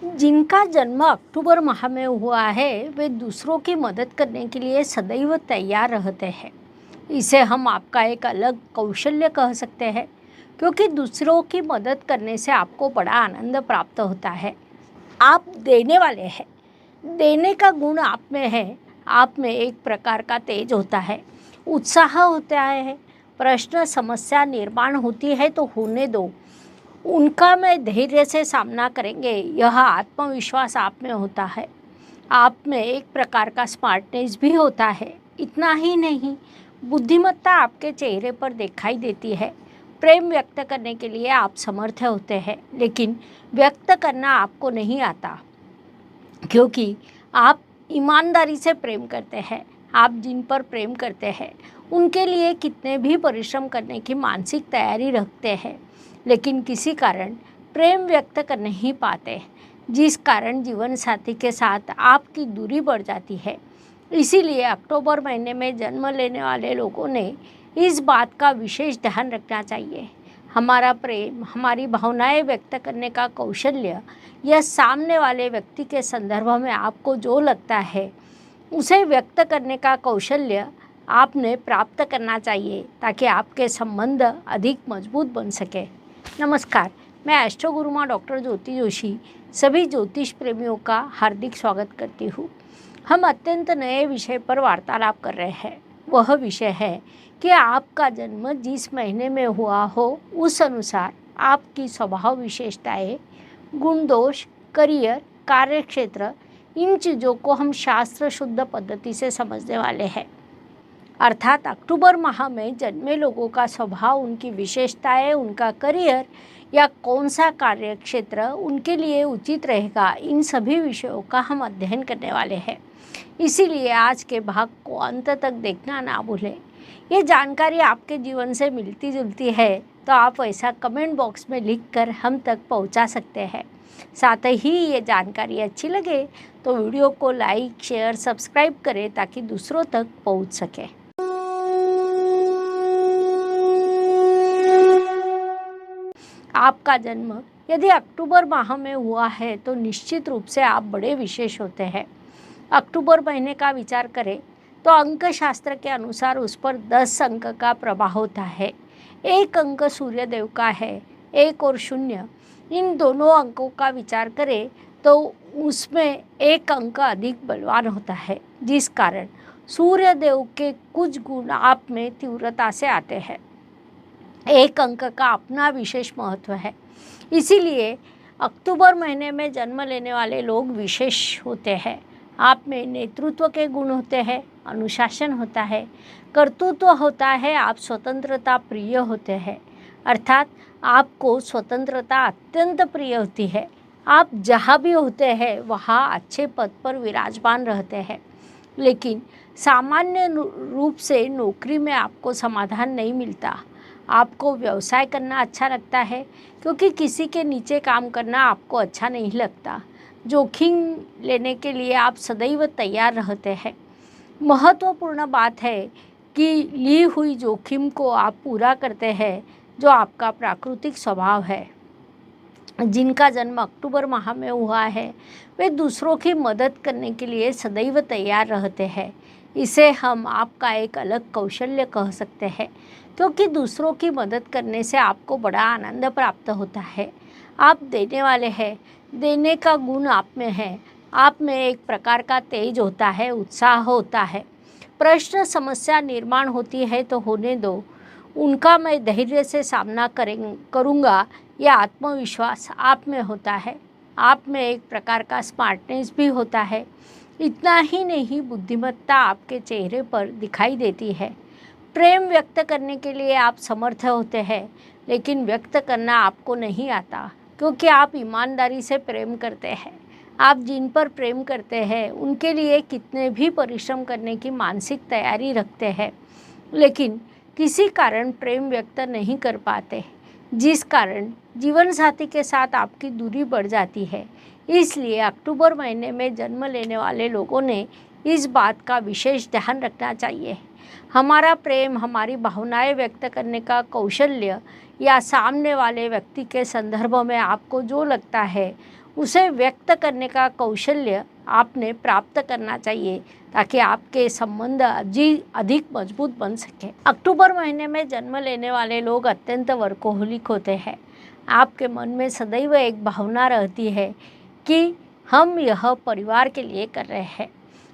जिनका जन्म अक्टूबर माह में हुआ है वे दूसरों की मदद करने के लिए सदैव तैयार रहते हैं। इसे हम आपका एक अलग कौशल्य कह सकते हैं, क्योंकि दूसरों की मदद करने से आपको बड़ा आनंद प्राप्त होता है। आप देने वाले हैं, देने का गुण आप में है। आप में एक प्रकार का तेज होता है, उत्साह होता है। प्रश्न समस्या निर्माण होती है तो होने दो, उनका मैं धैर्य से सामना करेंगे, यह आत्मविश्वास आप में होता है। आप में एक प्रकार का स्मार्टनेस भी होता है। इतना ही नहीं, बुद्धिमत्ता आपके चेहरे पर दिखाई देती है। प्रेम व्यक्त करने के लिए आप समर्थ होते हैं, लेकिन व्यक्त करना आपको नहीं आता, क्योंकि आप ईमानदारी से प्रेम करते हैं। आप जिन पर प्रेम करते हैं उनके लिए कितने भी परिश्रम करने की मानसिक तैयारी रखते हैं, लेकिन किसी कारण प्रेम व्यक्त कर नहीं पाते, जिस कारण जीवन साथी के साथ आपकी दूरी बढ़ जाती है। इसीलिए अक्टूबर महीने में जन्म लेने वाले लोगों ने इस बात का विशेष ध्यान रखना चाहिए। हमारा प्रेम, हमारी भावनाएं व्यक्त करने का कौशल्य या सामने वाले व्यक्ति के संदर्भ में आपको जो लगता है उसे व्यक्त करने का कौशल्य आपने प्राप्त करना चाहिए, ताकि आपके संबंध अधिक मजबूत बन सके। नमस्कार, मैं एस्ट्रो गुरुमा डॉक्टर ज्योति जोशी सभी ज्योतिष प्रेमियों का हार्दिक स्वागत करती हूँ। हम अत्यंत नए विषय पर वार्तालाप कर रहे हैं। वह विषय है कि आपका जन्म जिस महीने में हुआ हो उस अनुसार आपकी स्वभाव विशेषताएं, गुण दोष, करियर, कार्यक्षेत्र, इन चीज़ों को हम शास्त्र शुद्ध पद्धति से समझने वाले हैं। अर्थात अक्टूबर माह में जन्मे लोगों का स्वभाव, उनकी विशेषताएं, उनका करियर या कौन सा कार्यक्षेत्र उनके लिए उचित रहेगा, इन सभी विषयों का हम अध्ययन करने वाले हैं। इसीलिए आज के भाग को अंत तक देखना ना भूलें। ये जानकारी आपके जीवन से मिलती जुलती है तो आप ऐसा कमेंट बॉक्स में लिखकर हम तक पहुंचा सकते हैं। साथ ही ये जानकारी अच्छी लगे तो वीडियो को लाइक, शेयर, सब्सक्राइब करें ताकि दूसरों तक पहुंच सके। आपका जन्म यदि अक्टूबर माह में हुआ है तो निश्चित रूप से आप बड़े विशेष होते हैं। अक्टूबर महीने का विचार करें तो अंक शास्त्र के अनुसार उस पर 10 अंक का प्रभाव होता है। एक अंक सूर्यदेव का है, 1 और 0। इन दोनों अंकों का विचार करें तो उसमें एक अंक अधिक बलवान होता है, जिस कारण सूर्यदेव के कुछ गुण आप में तीव्रता से आते हैं। एक अंक का अपना विशेष महत्व है। इसीलिए अक्टूबर महीने में जन्म लेने वाले लोग विशेष होते हैं। आप में नेतृत्व के गुण होते हैं, अनुशासन होता है, कर्तृत्व होता है, आप स्वतंत्रता प्रिय होते हैं। अर्थात आपको स्वतंत्रता अत्यंत प्रिय होती है। आप जहाँ भी होते हैं वहाँ अच्छे पद पर विराजमान रहते हैं, लेकिन सामान्य रूप से नौकरी में आपको समाधान नहीं मिलता। आपको व्यवसाय करना अच्छा लगता है, क्योंकि किसी के नीचे काम करना आपको अच्छा नहीं लगता। जोखिम लेने के लिए आप सदैव तैयार रहते हैं। महत्वपूर्ण बात है कि ली हुई जोखिम को आप पूरा करते हैं, जो आपका प्राकृतिक स्वभाव है। जिनका जन्म अक्टूबर माह में हुआ है वे दूसरों की मदद करने के लिए सदैव तैयार रहते हैं। इसे हम आपका एक अलग कौशल्य कह सकते हैं, क्योंकि दूसरों की मदद करने से आपको बड़ा आनंद प्राप्त होता है। आप देने वाले हैं, देने का गुण आप में है। आप में एक प्रकार का तेज होता है, उत्साह होता है। प्रश्न समस्या निर्माण होती है तो होने दो, उनका मैं धैर्य से सामना करूँगा, यह आत्मविश्वास आप में होता है। आप में एक प्रकार का स्मार्टनेस भी होता है। इतना ही नहीं, बुद्धिमत्ता आपके चेहरे पर दिखाई देती है। प्रेम व्यक्त करने के लिए आप समर्थ होते हैं, लेकिन व्यक्त करना आपको नहीं आता, क्योंकि आप ईमानदारी से प्रेम करते हैं। आप जिन पर प्रेम करते हैं उनके लिए कितने भी परिश्रम करने की मानसिक तैयारी रखते हैं, लेकिन किसी कारण प्रेम व्यक्त नहीं कर पाते, जिस कारण जीवन साथी के साथ आपकी दूरी बढ़ जाती है। इसलिए अक्टूबर महीने में जन्म लेने वाले लोगों ने इस बात का विशेष ध्यान रखना चाहिए। हमारा प्रेम, हमारी भावनाएं व्यक्त करने का कौशल्य या सामने वाले व्यक्ति के संदर्भ में आपको जो लगता है उसे व्यक्त करने का कौशल्य आपने प्राप्त करना चाहिए ताकि आपके संबंध अधिक मजबूत बन सके। अक्टूबर महीने में जन्म लेने वाले लोग अत्यंत वर्कोहोलिक होते हैं। आपके मन में सदैव एक भावना रहती है कि हम यह परिवार के लिए कर रहे हैं,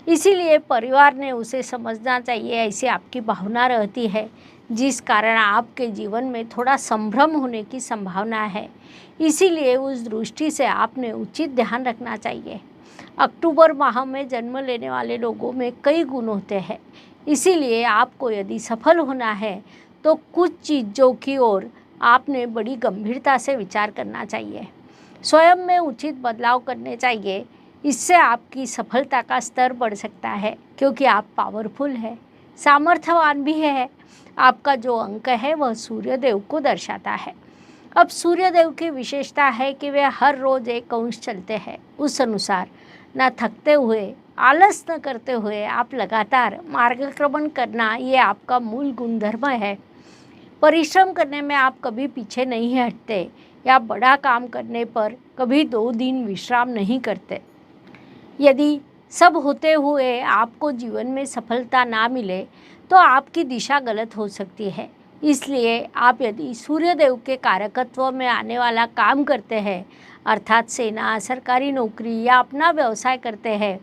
इसीलिए परिवार ने उसे समझना चाहिए, ऐसी आपकी भावना रहती है, जिस कारण आपके जीवन में थोड़ा संभ्रम होने की संभावना है। इसीलिए उस दृष्टि से आपने उचित ध्यान रखना चाहिए। अक्टूबर माह में जन्म लेने वाले लोगों में कई गुण होते हैं, इसीलिए आपको यदि सफल होना है तो कुछ चीज़ों की ओर आपने बड़ी गंभीरता से विचार करना चाहिए। स्वयं में उचित बदलाव करने चाहिए, इससे आपकी सफलता का स्तर बढ़ सकता है, क्योंकि आप पावरफुल है, सामर्थ्यवान भी है। आपका जो अंक है वह सूर्यदेव को दर्शाता है। अब सूर्यदेव की विशेषता है कि वे हर रोज एक अंश चलते हैं। उस अनुसार न थकते हुए, आलस न करते हुए आप लगातार मार्गक्रमण करना, ये आपका मूल गुणधर्म है। परिश्रम करने में आप कभी पीछे नहीं हटते या बड़ा काम करने पर कभी 2 दिन विश्राम नहीं करते। यदि सब होते हुए आपको जीवन में सफलता ना मिले तो आपकी दिशा गलत हो सकती है। इसलिए आप यदि सूर्यदेव के कारकत्व में आने वाला काम करते हैं, अर्थात सेना, सरकारी नौकरी या अपना व्यवसाय करते हैं,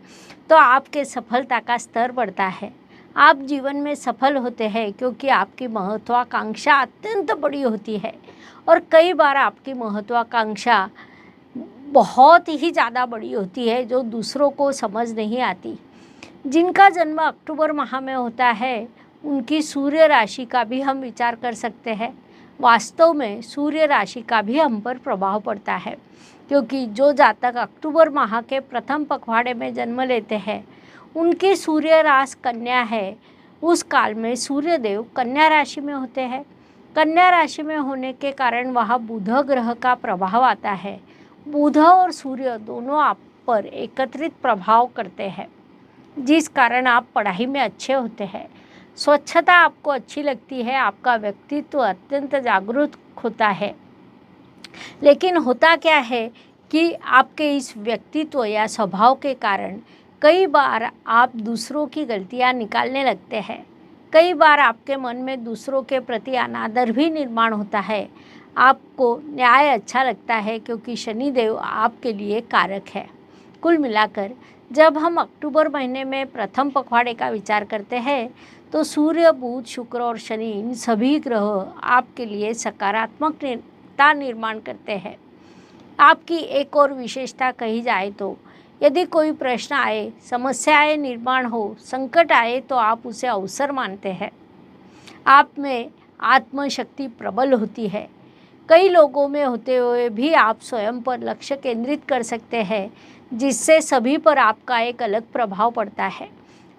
तो आपके सफलता का स्तर बढ़ता है। आप जीवन में सफल होते हैं क्योंकि आपकी महत्वाकांक्षा अत्यंत बड़ी होती है और कई बार आपकी महत्वाकांक्षा बहुत ही ज़्यादा बड़ी होती है जो दूसरों को समझ नहीं आती। जिनका जन्म अक्टूबर माह में होता है उनकी सूर्य राशि का भी हम विचार कर सकते हैं। वास्तव में सूर्य राशि का भी हम पर प्रभाव पड़ता है, क्योंकि जो जातक अक्टूबर माह के प्रथम पखवाड़े में जन्म लेते हैं उनकी सूर्य राशि कन्या है। उस काल में सूर्यदेव कन्या राशि में होते हैं। कन्या राशि में होने के कारण वहाँ बुध ग्रह का प्रभाव आता है। बुध और सूर्य दोनों आप पर एकत्रित प्रभाव करते हैं, जिस कारण आप पढ़ाई में अच्छे होते हैं। स्वच्छता आपको अच्छी लगती है, आपका व्यक्तित्व अत्यंत जागरूक होता है। लेकिन होता क्या है कि आपके इस व्यक्तित्व या स्वभाव के कारण कई बार आप दूसरों की गलतियां निकालने लगते हैं। कई बार आपके मन में दूसरों के प्रति अनादर भी निर्माण होता है। आपको न्याय अच्छा लगता है क्योंकि शनिदेव आपके लिए कारक है। कुल मिलाकर जब हम अक्टूबर महीने में प्रथम पखवाड़े का विचार करते हैं तो सूर्य, बुध, शुक्र और शनि, इन सभी ग्रह आपके लिए सकारात्मकता निर्माण करते हैं। आपकी एक और विशेषता कही जाए तो यदि कोई प्रश्न आए, समस्याएं निर्माण हो, संकट आए तो आप उसे अवसर मानते हैं। आप में आत्मशक्ति प्रबल होती है। कई लोगों में होते हुए भी आप स्वयं पर लक्ष्य केंद्रित कर सकते हैं, जिससे सभी पर आपका एक अलग प्रभाव पड़ता है।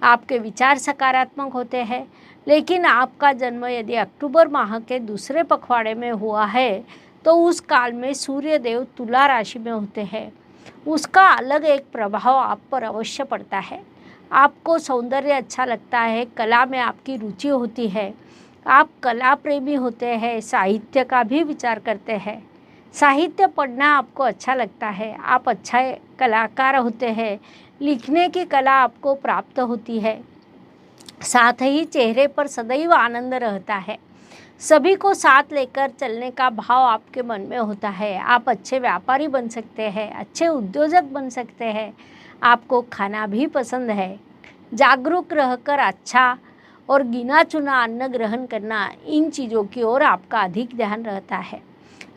आपके विचार सकारात्मक होते हैं। लेकिन आपका जन्म यदि अक्टूबर माह के दूसरे पखवाड़े में हुआ है तो उस काल में सूर्यदेव तुला राशि में होते हैं। उसका अलग एक प्रभाव आप पर अवश्य पड़ता है। आपको सौंदर्य अच्छा लगता है, कला में आपकी रुचि होती है, आप कला प्रेमी होते हैं, साहित्य का भी विचार करते हैं। साहित्य पढ़ना आपको अच्छा लगता है, आप अच्छा कलाकार होते हैं, लिखने की कला आपको प्राप्त होती है। साथ ही चेहरे पर सदैव आनंद रहता है। सभी को साथ लेकर चलने का भाव आपके मन में होता है। आप अच्छे व्यापारी बन सकते हैं, अच्छे उद्योजक बन सकते हैं। आपको खाना भी पसंद है। जागरूक रहकर अच्छा और गिना चुना अन्न ग्रहण करना, इन चीज़ों की ओर आपका अधिक ध्यान रहता है।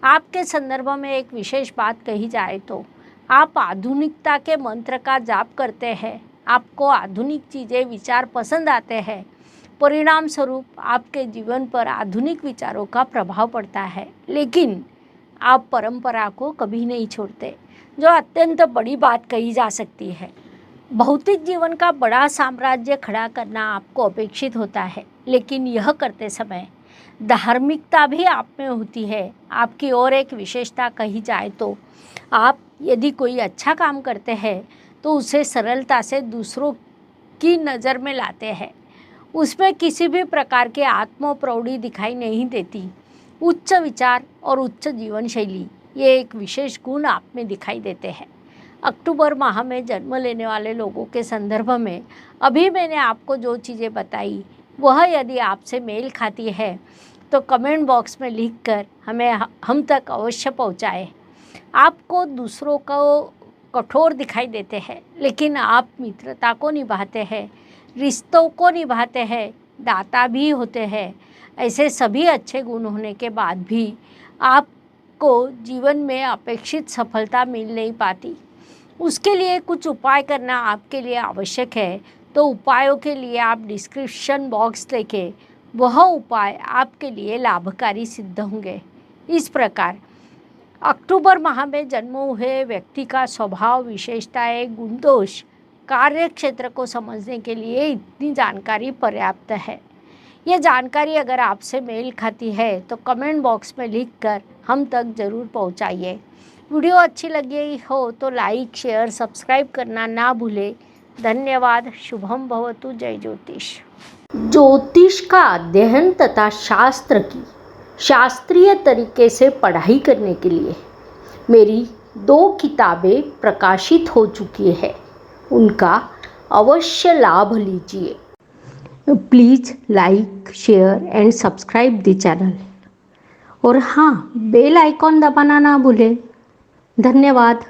आपके संदर्भ में एक विशेष बात कही जाए तो आप आधुनिकता के मंत्र का जाप करते हैं। आपको आधुनिक चीज़ें, विचार पसंद आते हैं। परिणाम स्वरूप आपके जीवन पर आधुनिक विचारों का प्रभाव पड़ता है। लेकिन आप परंपरा को कभी नहीं छोड़ते, जो अत्यंत बड़ी बात कही जा सकती है। भौतिक जीवन का बड़ा साम्राज्य खड़ा करना आपको अपेक्षित होता है, लेकिन यह करते समय धार्मिकता भी आप में होती है। आपकी और एक विशेषता कही जाए तो आप यदि कोई अच्छा काम करते हैं तो उसे सरलता से दूसरों की नज़र में लाते हैं। उसमें किसी भी प्रकार की आत्म प्रौढ़ी दिखाई नहीं देती। उच्च विचार और उच्च जीवन शैली, ये एक विशेष गुण आप में दिखाई देते हैं। अक्टूबर माह में जन्म लेने वाले लोगों के संदर्भ में अभी मैंने आपको जो चीज़ें बताई वह यदि आपसे मेल खाती है तो कमेंट बॉक्स में लिखकर हमें हम तक अवश्य पहुँचाएं। आपको दूसरों को कठोर दिखाई देते हैं, लेकिन आप मित्रता को निभाते हैं, रिश्तों को निभाते हैं, दाता भी होते हैं। ऐसे सभी अच्छे गुण होने के बाद भी आपको जीवन में अपेक्षित सफलता मिल नहीं पाती। उसके लिए कुछ उपाय करना आपके लिए आवश्यक है। तो उपायों के लिए आप डिस्क्रिप्शन बॉक्स देखें, वह उपाय आपके लिए लाभकारी सिद्ध होंगे। इस प्रकार अक्टूबर माह में जन्म हुए व्यक्ति का स्वभाव, विशेषताएं, गुण दोष, कार्य क्षेत्र को समझने के लिए इतनी जानकारी पर्याप्त है। ये जानकारी अगर आपसे मेल खाती है तो कमेंट बॉक्स में लिखकर हम तक ज़रूर पहुंचाइए। वीडियो अच्छी लगी हो तो लाइक, शेयर, सब्सक्राइब करना ना भूलें। धन्यवाद। शुभम भवतु। जय ज्योतिष। ज्योतिष का अध्ययन तथा शास्त्र की शास्त्रीय तरीके से पढ़ाई करने के लिए मेरी 2 किताबें प्रकाशित हो चुकी है, उनका अवश्य लाभ लीजिए। Please like, share and subscribe the channel. और हाँ, बेल आइकॉन दबाना ना भूलें। धन्यवाद।